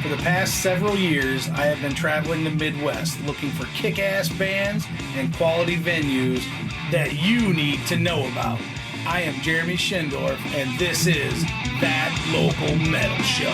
For the past several years, I have been traveling the Midwest looking for kick-ass bands and quality venues that you need to know about. I am Jeremy Schindorf, and this is That Local Metal Show.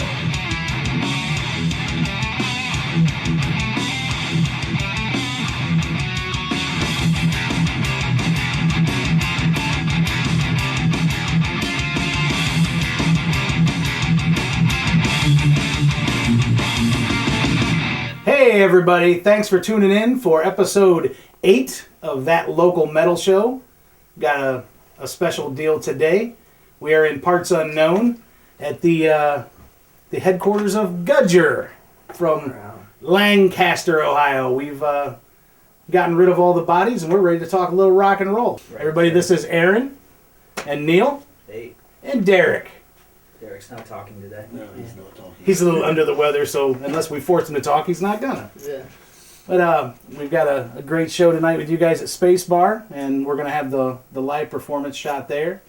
Hey everybody, thanks for tuning in for episode 8 of That Local Metal Show. Got a special deal today. We are in parts unknown at the headquarters of Gudger from Lancaster, Ohio. We've gotten rid of all the bodies and we're ready to talk a little rock and roll. Right. Everybody, this is Aaron and Neil. Hey. And Derek. Derek's not talking today. No, he's not talking. He's a little under the weather, so unless we force him to talk, he's not gonna. Yeah. But we've got a great show tonight with you guys at Space Bar, and we're gonna have the live performance shot there.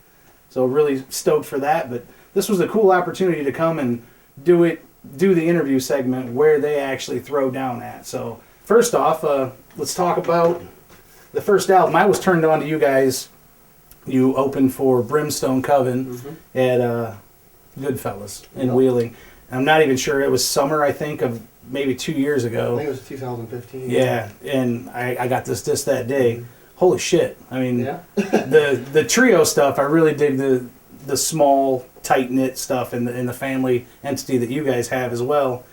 So really stoked for that. But this was a cool opportunity to come and do the interview segment where they actually throw down at. So first off, let's talk about the first album. I was turned on to you guys. You opened for Brimstone Coven at Goodfellas in Wheeling. I'm not even sure. It was summer, I think, of maybe 2 years ago. I think it was 2015. Yeah, and I got this disc that day. Holy shit. I mean, Yeah. the trio stuff, I really dig the small, tight-knit stuff and the family entity that you guys have as well.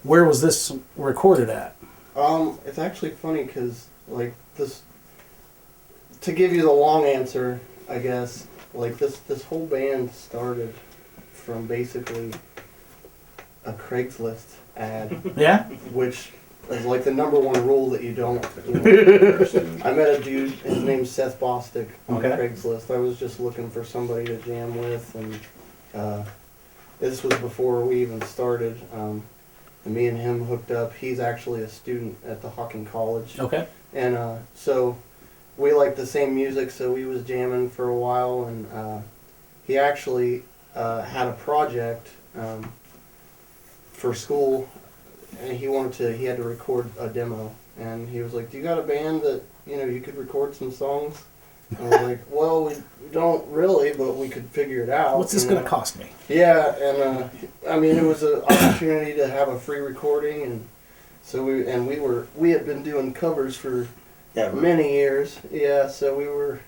Where was this recorded at? It's actually funny because, like, this, to give you the long answer, I guess, like, this whole band started from basically a Craigslist ad. Yeah? Which is like the number one rule that you don't. I met a dude, his name's Seth Bostick, on Craigslist. I was just looking for somebody to jam with, and this was before we even started. And me and him hooked up. He's actually a student at the Hawking College. Okay. And so we liked the same music, so we was jamming for a while, and he actually had a project for school, and he had to record a demo, and he was like, "Do you got a band that you could record some songs?" And I was like, "Well, we don't really, but we could figure it out." What's this going to cost me? Yeah, and I mean, it was an opportunity to have a free recording, and so we had been doing covers for many years. Yeah, so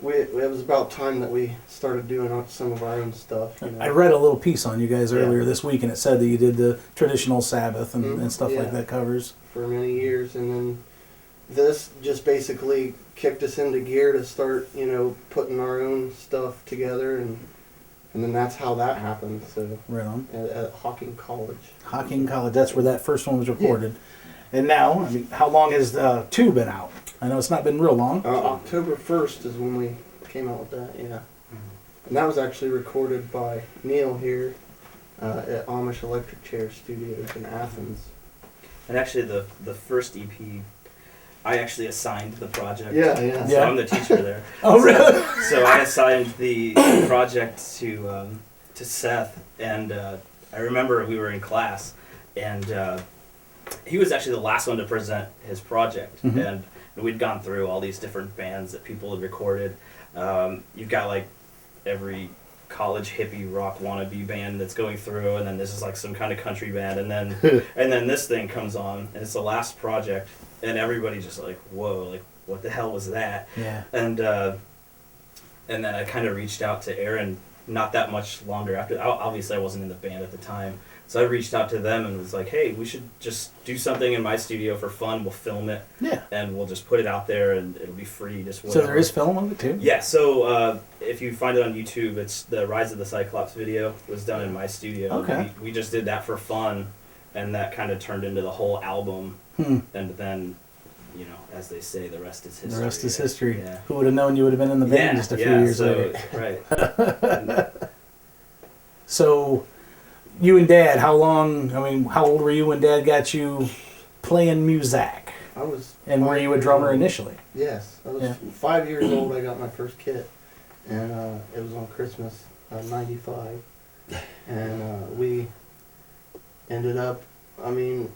it was about time that we started doing some of our own stuff. I read a little piece on you guys earlier this week, and it said that you did the traditional Sabbath and stuff like that covers. For many years, and then this just basically kicked us into gear to start, putting our own stuff together, and then that's how that happened. So right on. At Hawking College. Hawking College, that's where that first one was recorded. Yeah. And now, I mean, how long has 2 been out? I know it's not been real long. October 1st is when we came out with that, yeah. And that was actually recorded by Neil here at Amish Electric Chair Studios in Athens. And actually, the first EP, I actually assigned the project. Yeah. So I'm the teacher there. Oh, really? So I assigned the project to Seth, and I remember we were in class, and he was actually the last one to present his project, and we'd gone through all these different bands that people had recorded. You've got like every college hippie rock wannabe band that's going through, and then this is like some kind of country band, and then this thing comes on, and it's the last project, and everybody just like, whoa, like what the hell was that? Yeah. And then I kind of reached out to Aaron not that much longer after. Obviously, I wasn't in the band at the time. So I reached out to them and was like, hey, we should just do something in my studio for fun. We'll film it. Yeah. And we'll just put it out there, and it'll be free. Just whatever. So there is film of it, too? Yeah. So if you find it on YouTube, it's the Rise of the Cyclops video was done in my studio. Okay. We just did that for fun, and that kind of turned into the whole album. And then, as they say, the rest is history. The rest is history. Yeah. Who would have known you would have been in the band just a few years later? Right. So, you and Dad, how old were you when Dad got you playing music? I was. And were you a drummer initially? Yes. I was 5 years old. I got my first kit, and it was on Christmas, '95. And ended up, I mean,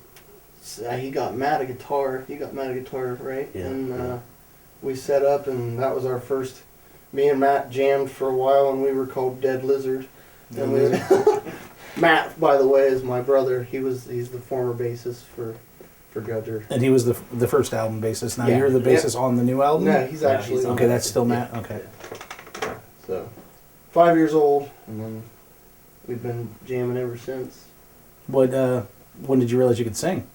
he got mad at guitar. He got mad at guitar, right? Yeah, And yeah. we set up, and that was our first. Me and Matt jammed for a while, and we were called Dead Lizard. And we, Matt, by the way, is my brother. He's the former bassist for Gudger. And he was the first album bassist. Now Yeah. you're the bassist on the new album? No, he's actually he's on Okay, that's still Matt? Okay. So 5 years old, and then we've been jamming ever since. What, when did you realize you could sing?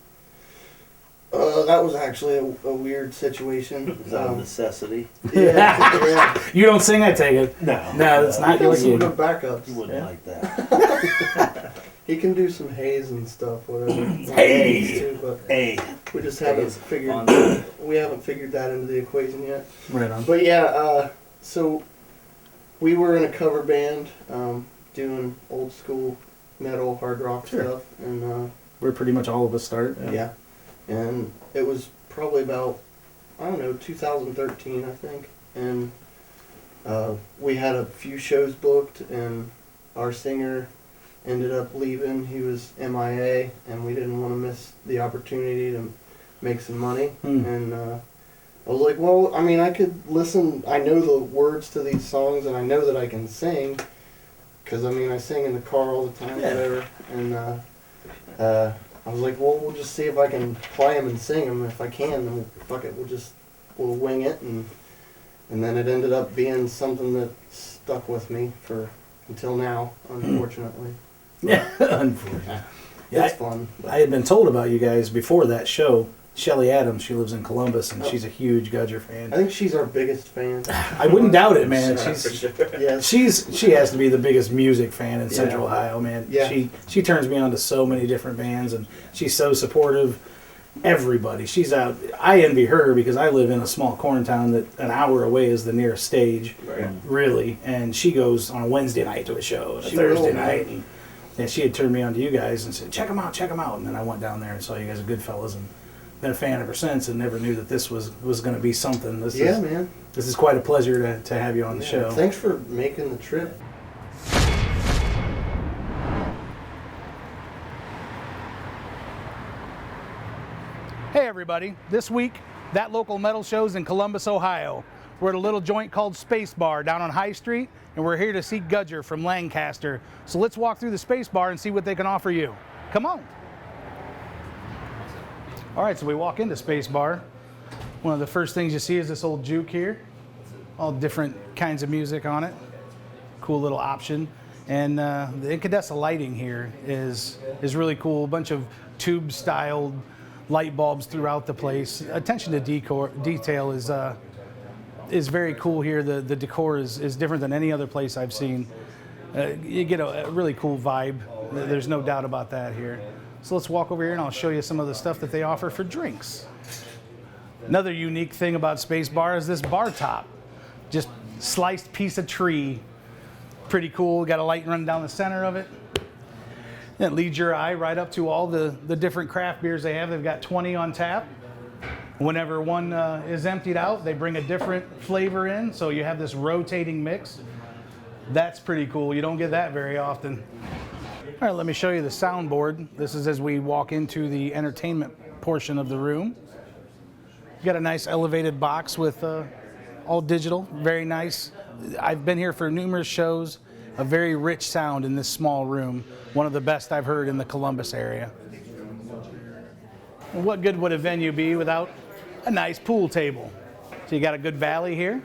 That was actually a weird situation. Is that a necessity? Yeah. You don't sing, I take it. No. No, that's not He your does some gig. good backups. You wouldn't Yeah. like that. He can do some haze and stuff, whatever. Hey. Too, but Hey. we just haven't Haze, figured. fun. We haven't figured that into the equation yet. Right on. But yeah, so we were in a cover band, doing old school metal, hard rock Sure. stuff, and Where pretty much all of us start. yeah, and it was probably about, I don't know, 2013, I think, and we had a few shows booked, and our singer ended up leaving. He was MIA, and we didn't want to miss the opportunity to make some money, and I was like, well, I mean, I could listen. I know the words to these songs, and I know that I can sing, because I mean, I sing in the car all the time, Yeah. whatever. And I was like, well, we'll just see if I can play them and sing them. If I can, then fuck it, we'll wing it. And then it ended up being something that stuck with me until now, unfortunately. Yeah, unfortunately. Yeah, It's fun. But I had been told about you guys before that show. Shelly Adams, she lives in Columbus, and she's a huge Gudger fan. I think she's our biggest fan. I wouldn't doubt it, man. For She's sure. Yes. she has to be the biggest music fan in Yeah. Central Ohio, man. Yeah. She turns me on to so many different bands, and she's so supportive. Everybody, she's out. I envy her because I live in a small corn town that an hour away is the nearest stage, Right. really. And she goes on a Wednesday night to a show, and a She Thursday will, man. night, and she had turned me on to you guys and said, check them out. And then I went down there and saw you guys at Goodfellas, and been a fan ever since, and never knew that this was going to be something. This is quite a pleasure to have you on the Yeah, show. Thanks for making the trip. Hey everybody, this week, That Local Metal Show's in Columbus, Ohio. We're at a little joint called Space Bar down on High Street, and we're here to see Gudger from Lancaster. So let's walk through the Space Bar and see what they can offer you. Come on. All right, so we walk into Space Bar. One of the first things you see is this old juke here. All different kinds of music on it. Cool little option. And the incandescent lighting here is really cool. A bunch of tube-styled light bulbs throughout the place. Attention to detail is very cool here. The decor is different than any other place I've seen. You get a really cool vibe. There's no doubt about that here. So let's walk over here and I'll show you some of the stuff that they offer for drinks. Another unique thing about Space Bar is this bar top. Just sliced piece of tree. Pretty cool. Got a light running down the center of it. It leads your eye right up to all the different craft beers they have. They've got 20 on tap. Whenever one is emptied out, they bring a different flavor in, so you have this rotating mix. That's pretty cool. You don't get that very often. All right, let me show you the soundboard. This is as we walk into the entertainment portion of the room. You got a nice elevated box with all digital, very nice. I've been here for numerous shows. A very rich sound in this small room. One of the best I've heard in the Columbus area. And what good would a venue be without a nice pool table? So you got a good valley here.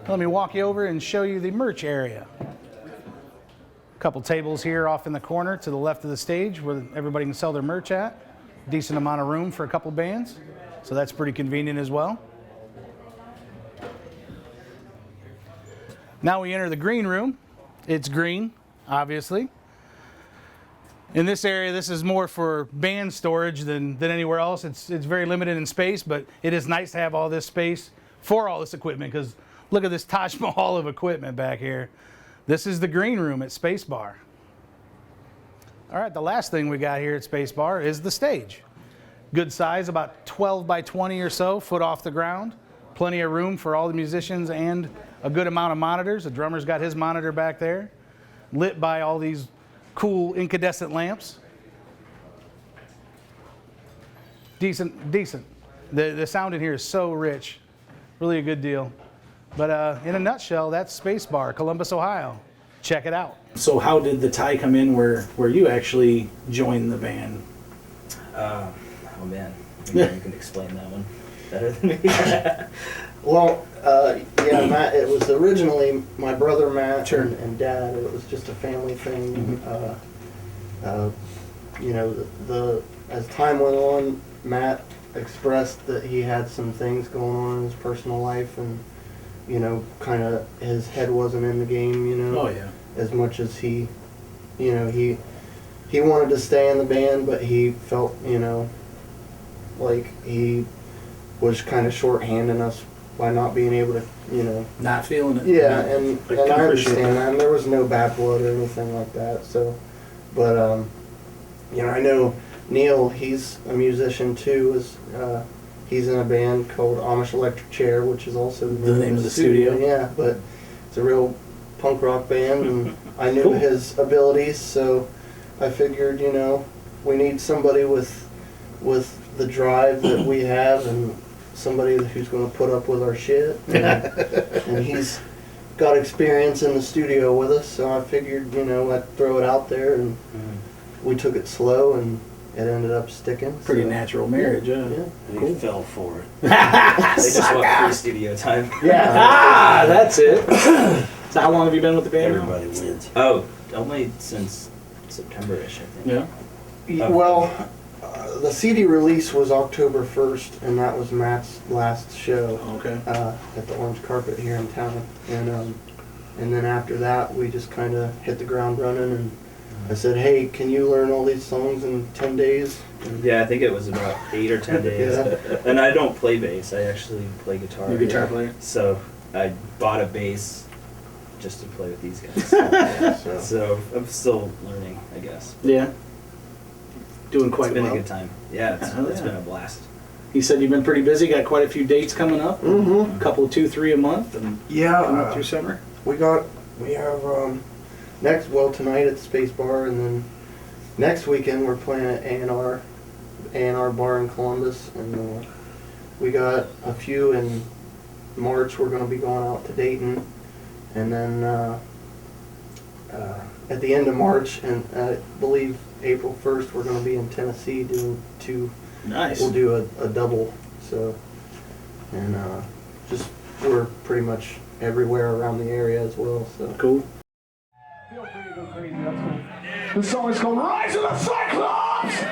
Let me walk you over and show you the merch area. A couple tables here off in the corner to the left of the stage where everybody can sell their merch at. Decent amount of room for a couple bands. So that's pretty convenient as well. Now we enter the green room. It's green, obviously. In this area, this is more for band storage than anywhere else. It's very limited in space, but it is nice to have all this space for all this equipment, because look at this Taj Mahal of equipment back here. This is the green room at Space Bar. All right, the last thing we got here at Space Bar is the stage. Good size, about 12 by 20 or so, foot off the ground. Plenty of room for all the musicians and a good amount of monitors. The drummer's got his monitor back there, lit by all these cool incandescent lamps. Decent. The sound in here is so rich. Really a good deal. But in a nutshell, that's Space Bar, Columbus, Ohio. Check it out. So how did the tie come in where you actually joined the band? Oh man, maybe you can explain that one better than me. Well, yeah, Matt. It was originally my brother Matt Sure. and Dad. It was just a family thing. You know, as time went on, Matt expressed that he had some things going on in his personal life, and you know, kind of his head wasn't in the game. You know, Oh yeah. as much as he wanted to stay in the band, but he felt, you know, like he was kind of shorthanding us by not being able to, you know. Not feeling it. Yeah, and I I can appreciate understand that. that. And there was no bad blood or anything like that. So, but you know, I know Neil. He's a musician too. He's in a band called Amish Electric Chair, which is also The name of the studio. Yeah, but it's a real punk rock band, and I knew Cool. his abilities, so I figured, you know, we need somebody with the drive that we have, and somebody who's going to put up with our shit. And he's got experience in the studio with us, so I figured, you know, I'd throw it out there, and we took it slow, and it ended up sticking. Pretty so, natural marriage, yeah. Yeah. He fell for it. They just want free studio time. Yeah. That's it. So how long have you been with the band? now? Everybody wins. Oh, only since September-ish, I think. Yeah. Well, the CD release was October 1st, and that was Matt's last show Okay. at the Orange Carpet here in town. And then after that, we just kind of hit the ground running, and I said, hey, can you learn all these songs in 10 days? And Yeah, I think it was about 8 or 10 days. Yeah. And I don't play bass. I actually play guitar. You're a guitar player? So I bought a bass just to play with these guys. so, So I'm still learning, I guess. Yeah. Doing quite It's been well. a good time. Yeah, Hell it's yeah. been a blast. He said you've been pretty busy, got quite a few dates coming up. Mhm. A couple, 2, 3 a month, and coming up yeah, through summer. we have tonight at the Space Bar, and then next weekend we're playing at A&R Bar in Columbus, and we got a few in March. We're going to be going out to Dayton, and then at the end of March, and I believe April 1st, we're going to be in Tennessee doing two. Nice. We'll do a double, so, and just we're pretty much everywhere around the area as well. So Cool. Feel free to go crazy, that's cool. This song is called Rise of the Cyclops!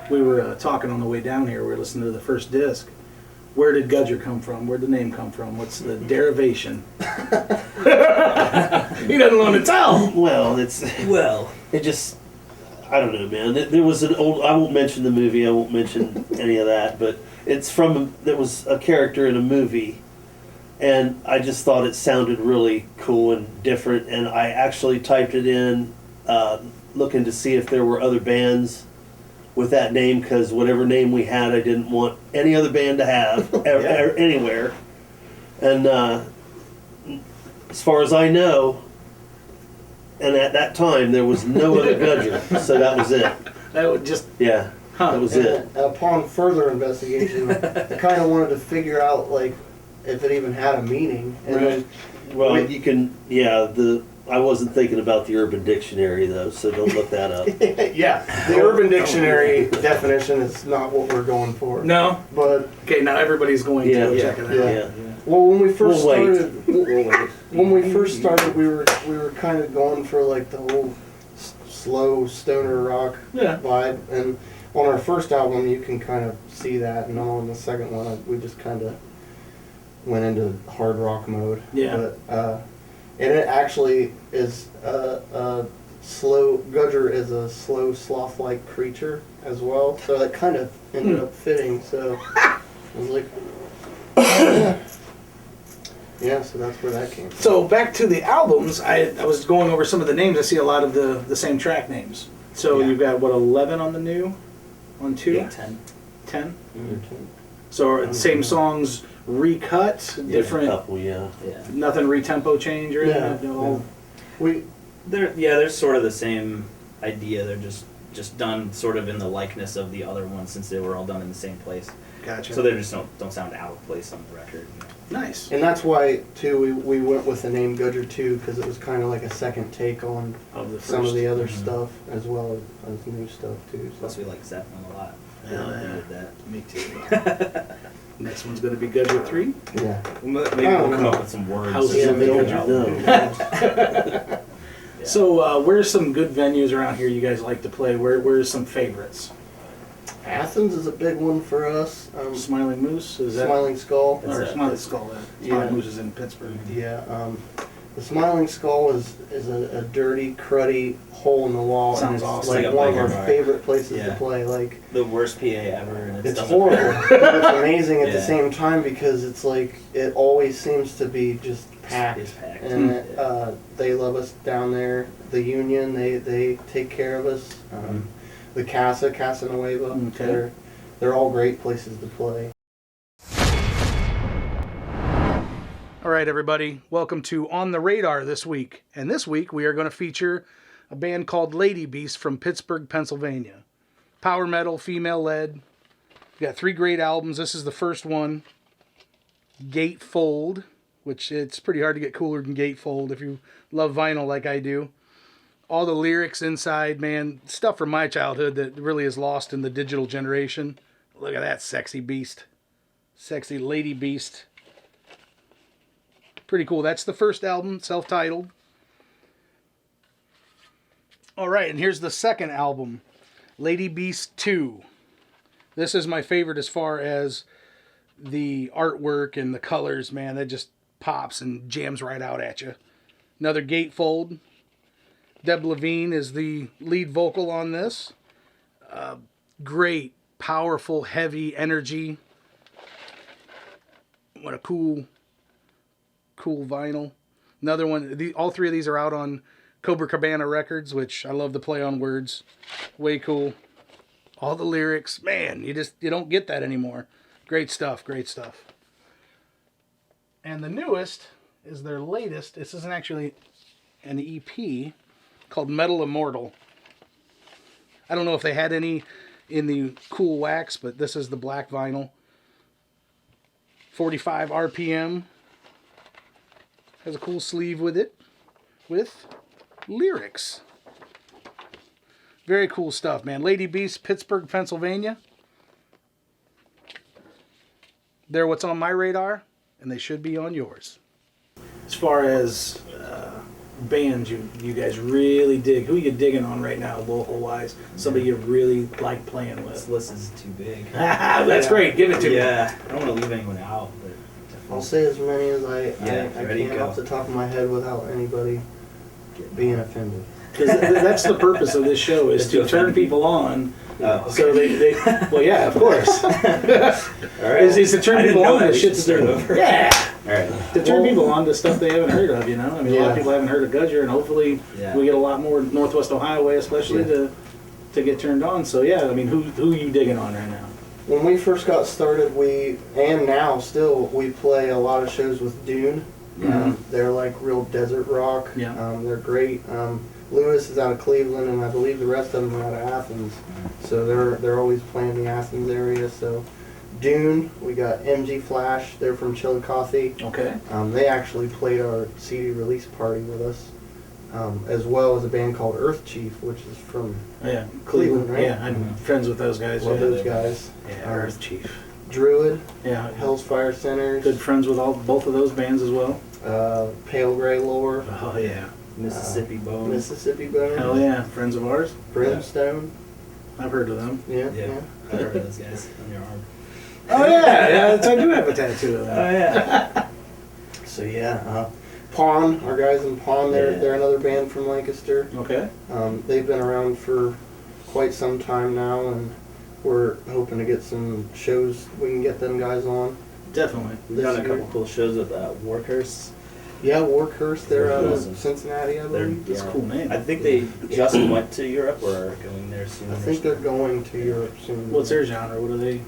we were talking on the way down here. We were listening to the first disc. Where did Gudger come from? Where'd the name come from? What's the derivation? He doesn't want to tell. Well, Well, it just, I don't know, man. There was an old, I won't mention the movie, I won't mention any of that, but there was a character in a movie, and I just thought it sounded really cool and different, and I actually typed it in, looking to see if there were other bands with that name, because whatever name we had, I didn't want any other band to have anywhere. And as far as I know, and at that time there was no other Gudger, so that was it. That would just Yeah, that was it. Upon further investigation, I kind of wanted to figure out like if it even had a meaning. And Right. Well, you can, I wasn't thinking about the Urban Dictionary though, so don't look that up. yeah, the Urban Dictionary definition is not what we're going for. no. But Okay, now everybody's going Yeah, to yeah, check it out. yeah. Well, when we first We'll wait. started, We'll wait. when we first started, we were kind of going for like the whole slow stoner rock Yeah. vibe, and on our first album, you can kind of see that, and on the second one, we just kind of went into hard rock mode. Yeah. But, and it actually is slow. Gudger is a slow sloth-like creature as well, so it kind of ended up fitting. So I was like, yeah. So that's where that came from. So back to the albums, I was going over some of the names. I see a lot of the same track names. So Yeah. you've got, what, 11 on the new? On 2? yeah, 10. 10? Mm-hmm. So are the same songs recut? There's a Different? couple, yeah. Yeah. Nothing retempo change or anything? Yeah, No. We They're sort of the same idea. They're just done sort of in the likeness of the other ones, since they were all done in the same place. Gotcha. So they just don't sound out of place on the record. Nice. And that's why, too, we went with the name Gudger, too, because it was kind of like a second take on Of the some of first. the other Mhm. stuff, as well as new stuff, too. So. Plus, we like Zeppelin a lot. Hell We yeah. did that. Me too. Next one's going to be Gudger 3. Yeah. Maybe we'll come up with some words. How's or it something. going? Yeah. So where's some good venues around here you guys like to play? Where's some favorites? Athens is a big one for us. Smiling Moose? Is that? Smiling Skull. Or That's Smiling it. Skull. Yeah. Smiling Moose is in Pittsburgh. Yeah. The Smiling Skull is a dirty, cruddy hole in the wall. Sounds and it's awesome. like Like a one of biker our bar. favorite places Yeah. to play. Like, The worst PA ever, and it's doesn't horrible, matter. but it's amazing at the Yeah. same time because it's like it always seems to be just packed. It's packed. And Yeah. they love us down there. The Union, they take care of us. The Casanueva, Okay. they're all great places to play. All right, everybody. Welcome to On the Radar this week. And this week we are going to feature a band called Lady Beast from Pittsburgh, Pennsylvania. Power metal, female-led. We've got 3 great albums. This is the first one, Gatefold, which it's pretty hard to get cooler than Gatefold if you love vinyl like I do. All the lyrics inside, man, stuff from my childhood that really is lost in the digital generation. Look at that sexy beast. Sexy Lady Beast. Pretty cool. That's the first album, self-titled. All right, and here's the second album, Lady Beast 2. This is my favorite as far as the artwork and the colors, man. That just pops and jams right out at you. Another Gatefold. Deb Levine is the lead vocal on this. Great, powerful, heavy energy. What a cool vinyl. Another one. All 3 of these are out on Cobra Cabana Records, which I love to play on words. Way cool. All the lyrics, man, you don't get that anymore. Great stuff, great stuff. And the newest is their latest. This isn't actually an EP, called Metal Immortal. I don't know if they had any in the cool wax, but this is the black vinyl. 45 RPM. Has a cool sleeve with it, with lyrics. Very cool stuff, man. Lady Beast, Pittsburgh, Pennsylvania. They're what's on my radar, and they should be on yours. As far as bands you guys really dig? Who are you digging on right now, local wise? Somebody you really like playing This with? list is too big. That's great. Give it to me. Yeah, I don't want to leave anyone out, but I'll say as many as I ready, can go. off the top of my head without anybody being offended. Because that's the purpose of this show is to turn people on. So they well, yeah, of course. all right. Is to turn I didn't people know on that. to We shit should that start over. yeah. All right. To turn people on to stuff they haven't heard of, you know. I mean, a lot of Yeah. people haven't heard of Gudger, and hopefully Yeah. we get a lot more Northwest Ohio way, especially to get turned on. So yeah, I mean, who are you digging on right now? When we first got started, and now still, we play a lot of shows with Dune. They're like real desert rock. Yeah. They're great. Lewis is out of Cleveland, and I believe the rest of them are out of Athens. So they're always playing the Athens area. So Dune, we got MG Flash. They're from Chillicothe. Okay. They actually played our CD release party with us, as well as a band called Earth Chief, which is from Yeah, Cleveland, right? Yeah, I'm friends with those guys. love Yeah, those guys. yeah, Earth Chief. Druid, Yeah, Hell's Fire Centers, good friends with both of those bands as well. Pale Gray Lore, Oh yeah, Mississippi Bone. Mississippi Bone, hell yeah, friends of ours. Brimstone. I've heard of them. Yeah, Yeah. yeah. I heard of those guys on your arm. Oh yeah, I do have a tattoo of Oh that. yeah. So yeah, Pawn, our guys in Pawn, Yeah. they're another band from Lancaster. Okay. They've been around for quite some time now, and we're hoping to get some shows we can get them guys on. Definitely. We've done a This year. couple cool shows with Warhurst. Yeah, Warhurst, they're out Awesome. of Cincinnati, I They're believe. That's a cool name. I think they just went to Europe or are going there soon. I or think they're something. going to Europe soon. What's their genre? What are they?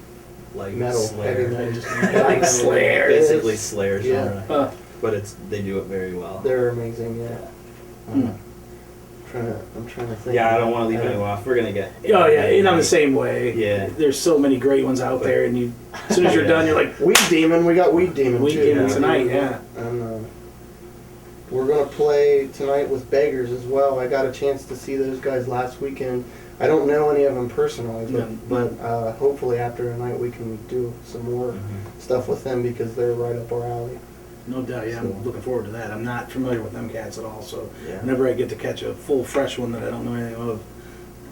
like metal, heavy Slayer. metal. Just Like Slayer. Basically Slayer Yeah. genre. But they do it very well. They're amazing, yeah. Hmm. I'm trying to think. Yeah, I don't want to leave anyone off. We're gonna get. Oh yeah, and I'm the same way. Yeah. There's so many great ones out there, and as soon as you're done, you're like, Weed Demon, we got Weed Demon Weed too. Demon tonight, yeah. And we're gonna play tonight with Beggars as well. I got a chance to see those guys last weekend. I don't know any of them personally, but hopefully after tonight we can do some more stuff with them because they're right up our alley. no doubt. Yeah, I'm looking forward to that. I'm not familiar with them cats at all, so Yeah. whenever I get to catch a full fresh one that I don't know anything of,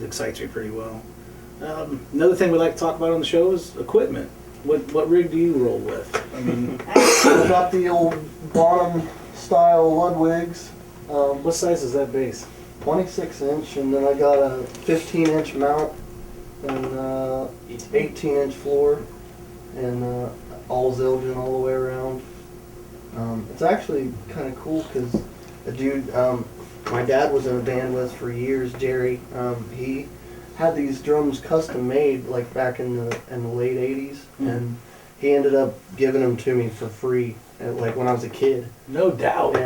it excites me pretty well. Another thing we like to talk about on the show is equipment. What rig do you roll with? I mean, I got the old Bonham style Ludwigs. what size is that bass? 26 inch, and then I got a 15 inch mount and 18 inch floor, and all Zildjian all the way around. It's actually kind of cool because a dude my dad was in a band with for years, Jerry. He had these drums custom made like back in the late 80s, and he ended up giving them to me for free, like when I was a kid. No doubt.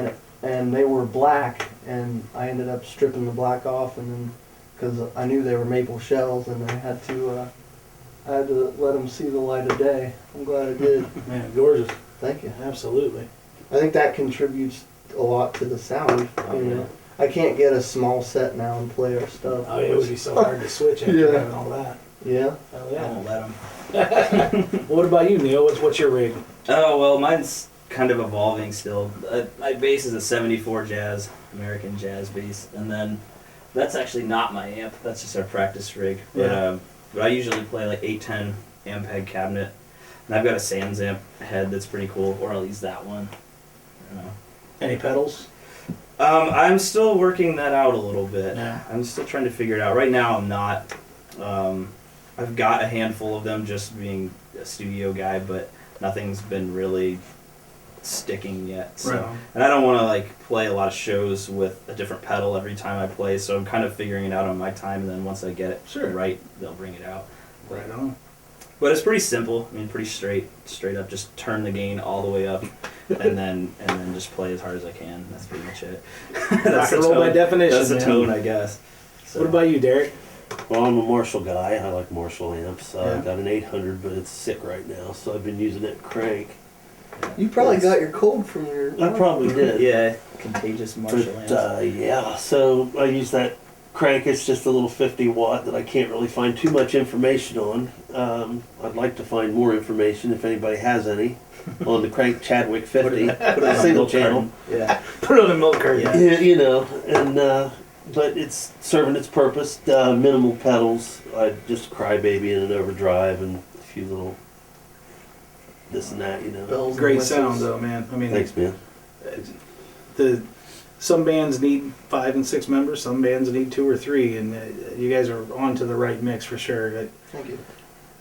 And they were black, and I ended up stripping the black off, and then because I knew they were maple shells, and I had to let them see the light of day. I'm glad I did. Man, gorgeous. Thank you. Absolutely. I think that contributes a lot to the sound. You know, I can't get a small set now and play our stuff. Oh, it would be so hard to switch after Yeah. having all that. Yeah. Oh I yeah. won't let them. What about you, Neil? What's your rig? Oh well, mine's kind of evolving still. My bass is a '74 Jazz, American Jazz bass, and then that's actually not my amp. That's just our practice rig. But I usually play like 810 Ampeg cabinet, and I've got a Sans amp head that's pretty cool, or I'll use that one. I don't know. Any pedals? I'm still working that out a little bit. Yeah. I'm still trying to figure it out. Right now, I'm not. I've got a handful of them just being a studio guy, but nothing's been really sticking yet. So. Right on. And I don't want to like play a lot of shows with a different pedal every time I play, so I'm kind of figuring it out on my time, and then once I get it right, they'll bring it out. Right on. But it's pretty simple. I mean, pretty straight up. Just turn the gain all the way up, and then just play as hard as I can. That's pretty much it. Rock and roll by definition. That's the man. tone, I guess. So. What about you, Derek? Well, I'm a Marshall guy. I like Marshall amps. Yeah. I've got an 800, but it's sick right now, so I've been using it crank. You probably got your cold from your. I probably did. Yeah, contagious Marshall amps. But, yeah, so I use that crank. It's just a little 50 watt that I can't really find too much information on. I'd like to find more information if anybody has any on the crank Chadwick 50. Put it on Single milk channel. carton. Yeah. Put it on the milk carton. Yeah. Yeah, you know, and but it's serving its purpose. Minimal pedals. I just crybaby in an overdrive and a few little this and that, you know. Bells and Great whistles. sound though, man. I mean, Thanks, man. some bands need 5 and 6 members, some bands need 2 or 3, and you guys are on to the right mix for sure. Thank you.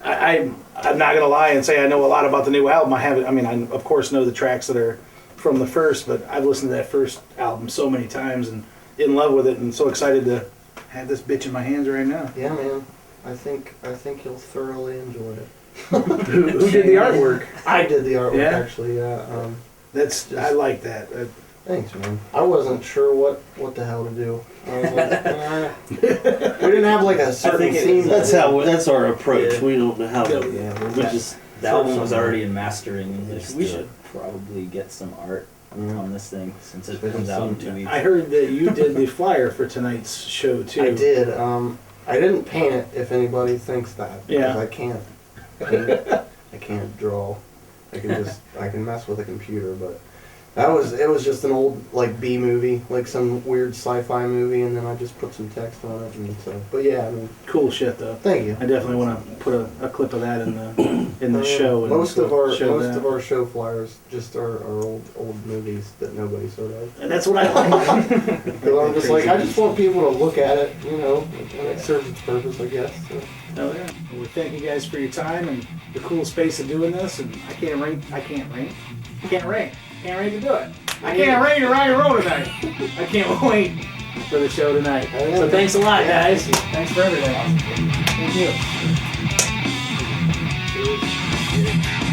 I'm not gonna lie and say I know a lot about the new album. I of course know the tracks that are from the first, but I've listened to that first album so many times and in love with it, and so excited to have this bitch in my hands right now. Yeah, man. I think you'll thoroughly enjoy it. Who did the artwork? I did the artwork, Yeah? actually. Yeah. I like that. Thanks, man. I wasn't sure what the hell to do. I was like, we didn't have like a certain think theme. That's our approach. Yeah. We don't know how to. Yeah, We just The album was already in mastering, and Just we do should it. probably get some art Yeah. on this thing since it Especially comes out in some- 2 weeks. I heard that you did the flyer for tonight's show too. I did. I didn't paint it. If anybody thinks that, because Yeah. I can't paint. I can't draw. I can mess with a computer, but it was just an old like B movie, like some weird sci-fi movie, and then I just put some text on it, and so. But yeah, I mean, Cool shit though. thank you. I definitely want to put a clip of that in the show. And Most of our show that. show flyers just are old movies that nobody sort of. And that's what I like. Because I'm just like, I just want people to look at it, you know, and it serves its purpose, I guess. So. Oh, yeah. Well, thank you guys for your time and the cool space of doing this. And I can't wait to do it. I can't wait to rock and roll tonight. I can't wait for the show tonight. So thanks a lot, Yeah, guys. thank you. Thanks for everything. Thank you.